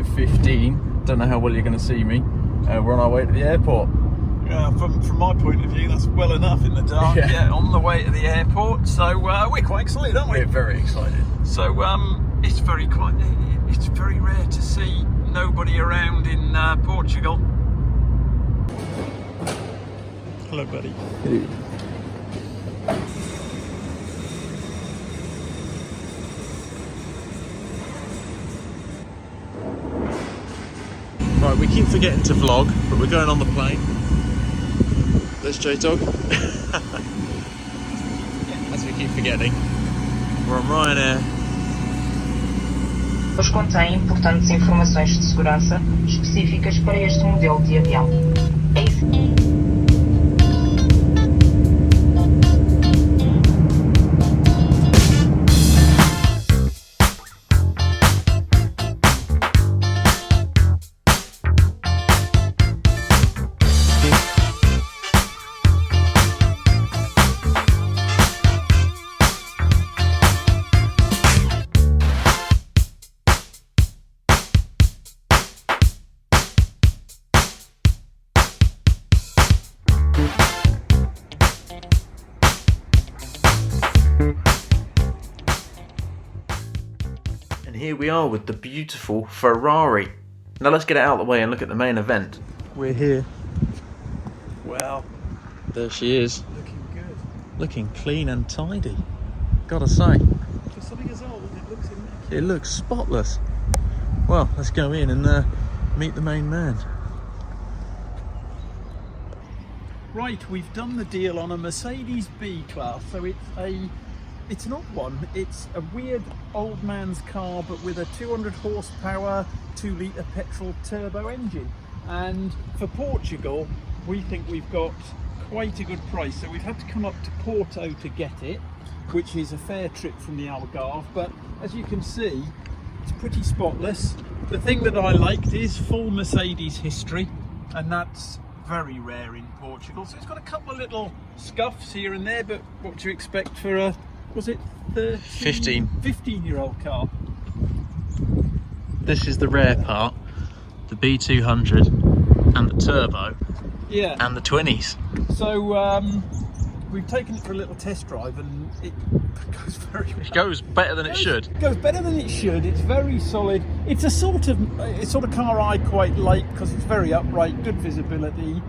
5:15. Don't know how well you're going to see me. We're on our way to the airport. From my point of view, that's well enough in the dark. Yeah, on the way to the airport. So we're quite excited, aren't we? We're very excited. So it's very rare to see nobody around in Portugal. Hello, buddy. Hey. Right, we keep forgetting to vlog, but we're going on the plane. There's J-Dog. As we keep forgetting, we're on Ryanair. Pois contém importantes informações de segurança específicas para este modelo de avião. É isso. And here we are with the beautiful Ferrari. Now let's get it out of the way and look at the main event. We're here. Wow. There she is. Looking good. Looking clean and tidy. Gotta say. For something as old, it looks immaculate. It looks spotless. Well, let's go in and meet the main man. Right, we've done the deal on a Mercedes B-Class, so it's an odd one. It's a weird old man's car, but with a 200 horsepower, 2-litre petrol turbo engine. And for Portugal, we think we've got quite a good price. So we've had to come up to Porto to get it, which is a fair trip from the Algarve. But as you can see, it's pretty spotless. The thing that I liked is full Mercedes history, and that's very rare in Portugal. So it's got a couple of little scuffs here and there, but what do you expect for a, was it 15-year-old car? This is the rare part. The B200 and the turbo. Yeah. And the 20s. So we've taken it for a little test drive, and it goes very well. It goes better than it should. It goes better than it should. It's very solid. It's a sort of car I quite like because it's very upright, good visibility,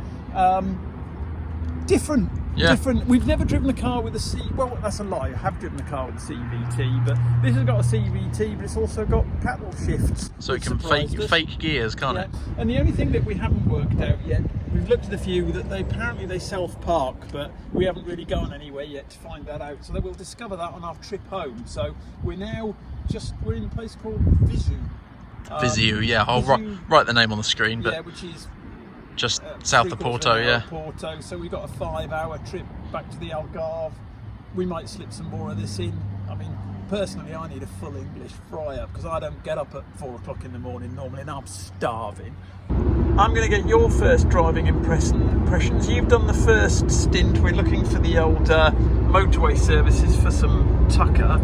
different. Yeah. Different. We've never driven a car with a C. Well, that's a lie. I have driven a car with a CVT, but this has got a CVT, but it's also got paddle shifts. So it can fake gears, can't it? And the only thing that we haven't worked out yet, we've looked at a few that apparently they self-park, but we haven't really gone anywhere yet to find that out. So we'll discover that on our trip home. So we're now we're in a place called Viseu. Viseu, yeah. I'll write the name on the screen, but yeah, which is just south of Porto, yeah. Porto. So we've got a 5-hour trip back to the Algarve. We might slip some more of this in. I mean, personally, I need a full English fry-up because I don't get up at 4 o'clock in the morning normally, and I'm starving. I'm going to get your first driving impressions. You've done the first stint. We're looking for the old motorway services for some tucker.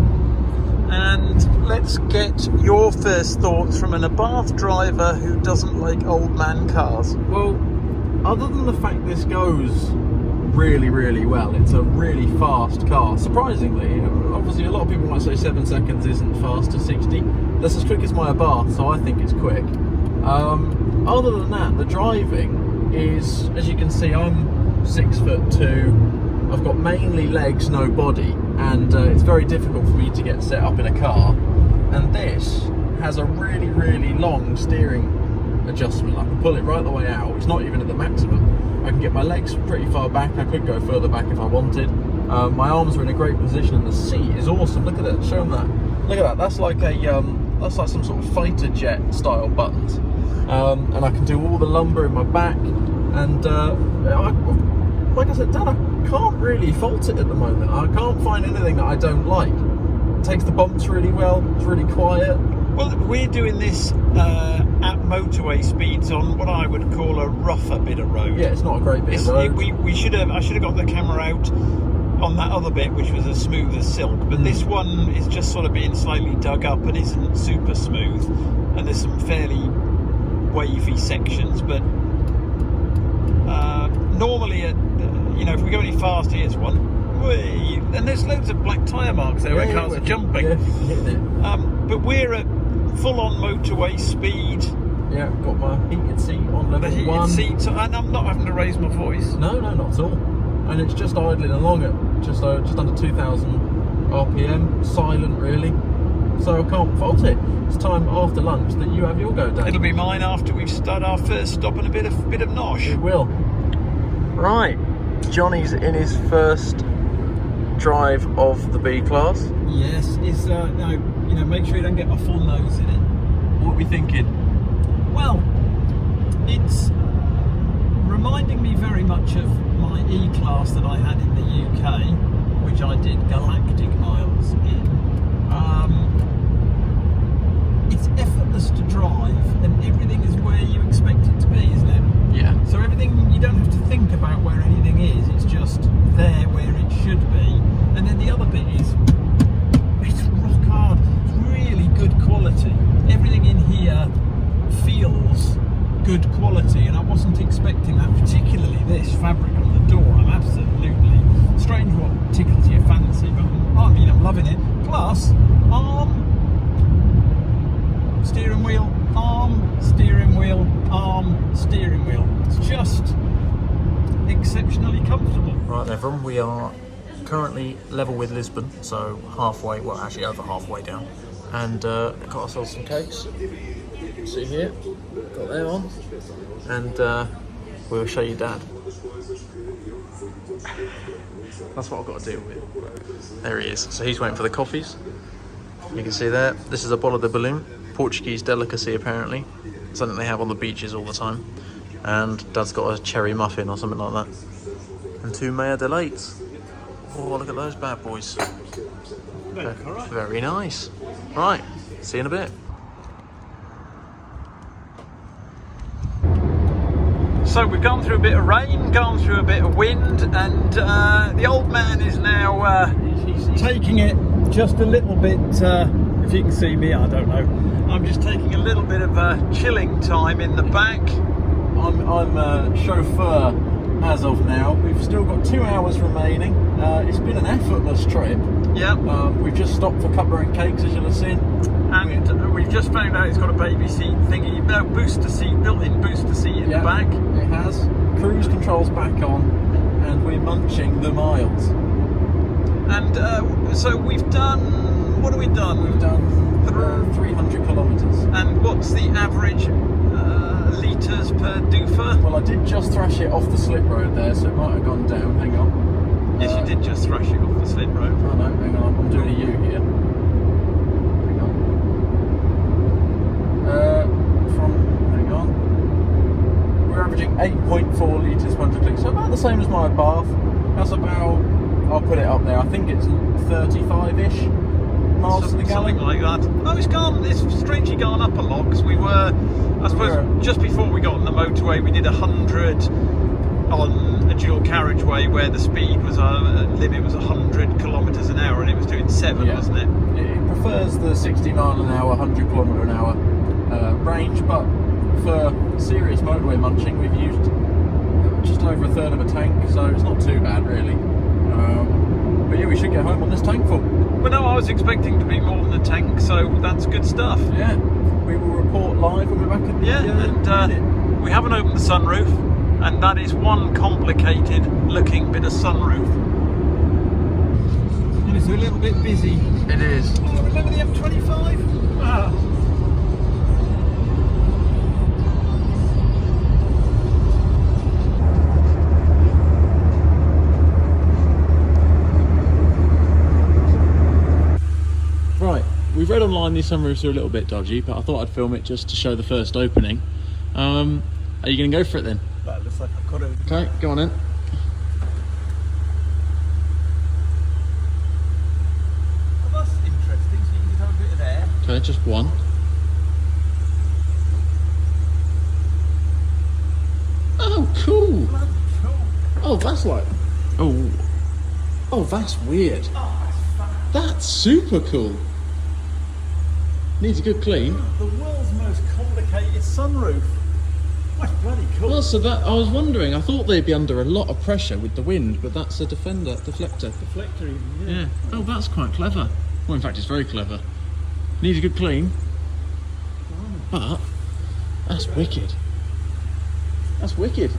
And let's get your first thoughts from an Abarth driver who doesn't like old man cars. Well, other than the fact this goes really, really well, it's a really fast car. Surprisingly, obviously a lot of people might say 7 seconds isn't fast to 60. That's as quick as my Abarth, so I think it's quick. Other than that, the driving is, as you can see, I'm 6'2". I've got mainly legs, no body, and it's very difficult for me to get set up in a car. And this has a really, really long steering adjustment. I can pull it right the way out. It's not even at the maximum. I can get my legs pretty far back. I could go further back if I wanted. My arms are in a great position, and the seat is awesome. Look at that. Show them that. Look at that. That's like that's like some sort of fighter jet style buttons. And I can do all the lumbar in my back. And like I said, Dad, I can't really fault it at the moment. I can't find anything that I don't like. It takes the bumps really well. It's really quiet. Well, we're doing this at motorway speeds on what I would call a rougher bit of road. Yeah, it's not a great bit of road. I should have got the camera out on that other bit, which was as smooth as silk, but this one is just sort of being slightly dug up and isn't super smooth, and there's some fairly wavy sections, but normally if we go any faster, here's one, and there's loads of black tyre marks there where cars are jumping. But we're at full-on motorway speed. Yeah, got my heated seat on level 1. The heated seat, and I'm not having to raise my voice. No, not at all. And it's just idling along at just under 2,000 RPM, silent really. So I can't fault it. It's time after lunch that you have your go day. It'll be mine after we've started our first stop and a bit of nosh. It will. Right, Johnny's in his first drive of the B class. Yes, it's make sure you don't get my full nose in it. What are we thinking? Well, it's reminding me very much of my E-Class that I had in the UK, which I did galactic miles in. It's effortless to drive, and everything is where you expect it to be, isn't it? Yeah. So everything, you don't have to think about where anything is, it's just there where it should be. And then the other bit is, it's rock hard, it's really good quality. Everything in here feels good quality, and I wasn't expecting that, particularly this fabric on the door. I'm absolutely strange what tickles your fancy, but I'm loving it. Plus, arm, steering wheel, arm, steering wheel, arm, steering wheel. It's just exceptionally comfortable. Right then, everyone, we are currently level with Lisbon, so halfway, well actually over halfway down, and got ourselves some cakes. See here, got them on, and we'll show you Dad. That's what I've got to deal with. There he is. So he's waiting for the coffees. You can see there, this is a bola de balloon, Portuguese delicacy apparently, something they have on the beaches all the time. And Dad's got a cherry muffin or something like that. And 2 Maya Delights. Oh, look at those bad boys. Very nice. Right, see you in a bit. So we've gone through a bit of rain, gone through a bit of wind, and the old man is now he's taking it just a little bit, if you can see me, I don't know. I'm just taking a little bit of chilling time in the back. I'm chauffeur as of now. We've still got 2 hours remaining. It's been an effortless trip. Yeah. We've just stopped for cuppa and cakes, as you'll have seen. And we've just found out it's got a baby seat thingy, booster seat, built-in booster seat in the back. It has. Cruise control's back on, and we're munching the miles. And so we've done, what have we done? We've done 300 kilometres. And what's the average litres per doofer? Well, I did just thrash it off the slip road there, so it might have gone down. Hang on. Yes, you did just thrash it off the slip road. Oh no, hang on, I'm doing a U here. Hang on. Hang on. We're averaging 8.4 litres per 100 clicks, so about the same as my Bath. That's about, I'll put it up there, I think it's 35-ish miles to the gallon. Something like that. Oh, it's strangely gone up a lot, because we were, I suppose, just before we got on the motorway, we did 100 on a dual carriageway where the speed was limit was 100 kilometres an hour, and it was doing 7, wasn't it? It prefers the 60 mile an hour, 100 kilometre an hour range, but for serious motorway munching, we've used just over a third of a tank, so it's not too bad really. But yeah, we should get home on this tank full. Well, no, I was expecting to be more than a tank, so that's good stuff. Yeah, we will report live when we're back at the and we haven't opened the sunroof, and that is one complicated looking bit of sunroof. And it's a little bit busy. It is. Oh, remember the M25? Ah. Right, we've read online these sunroofs are a little bit dodgy, but I thought I'd film it just to show the first opening. Are you going to go for it then? That looks like I've got it. Okay, go on in. Well, that's interesting, so you can just have a bit of air. Okay, just one. Oh, cool! Bloody cool. Oh, that's like... Oh. Oh, that's weird. That's super cool. Needs a good clean. The world's most complicated sunroof. That's bloody cool. Well, so that I was wondering. I thought they'd be under a lot of pressure with the wind, but that's a deflector. Deflector even, Yeah. Oh, that's quite clever. Well, in fact, it's very clever. Needs a good clean. But that's wicked. That's wicked.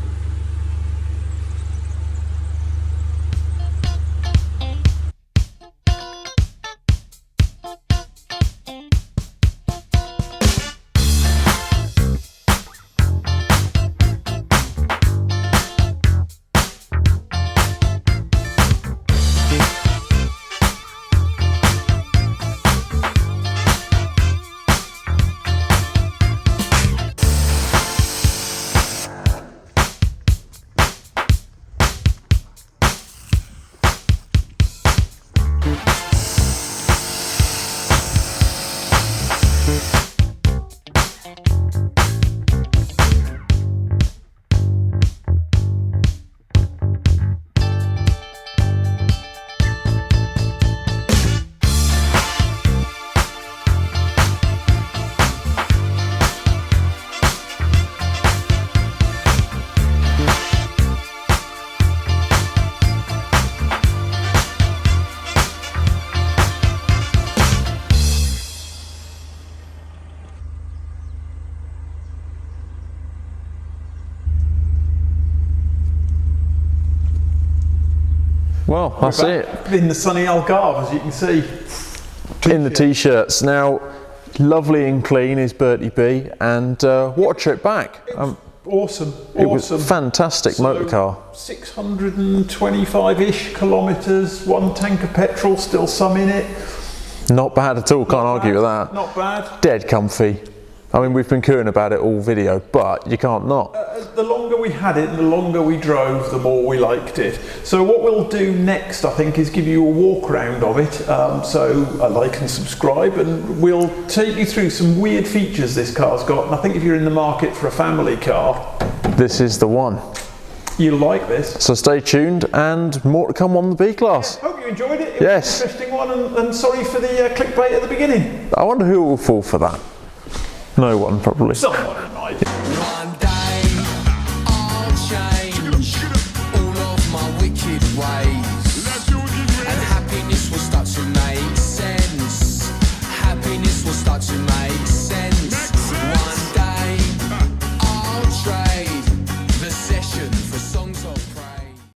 Well, that's it. In the sunny Algarve, as you can see. In the t-shirts. Now, lovely and clean is Bertie B, and what a trip back. Awesome. It was fantastic motor car. 625-ish kilometres, 1 tank of petrol, still some in it. Not bad at all, can't argue with that. Not bad. Dead comfy. I mean, we've been cooing about it all video, but you can't not. The longer we had it, the longer we drove, the more we liked it. So what we'll do next, I think, is give you a walk around of it. So like and subscribe, and we'll take you through some weird features this car's got. And I think if you're in the market for a family car, this is the one. You'll like this. So stay tuned, and more to come on the B-Class. Hope you enjoyed it. It Yes. was an interesting one, and sorry for the clickbait at the beginning. I wonder who will fall for that. No one, probably. Someone might. One day I'll change all of my wicked ways, and happiness will start to make sense. Happiness will start to make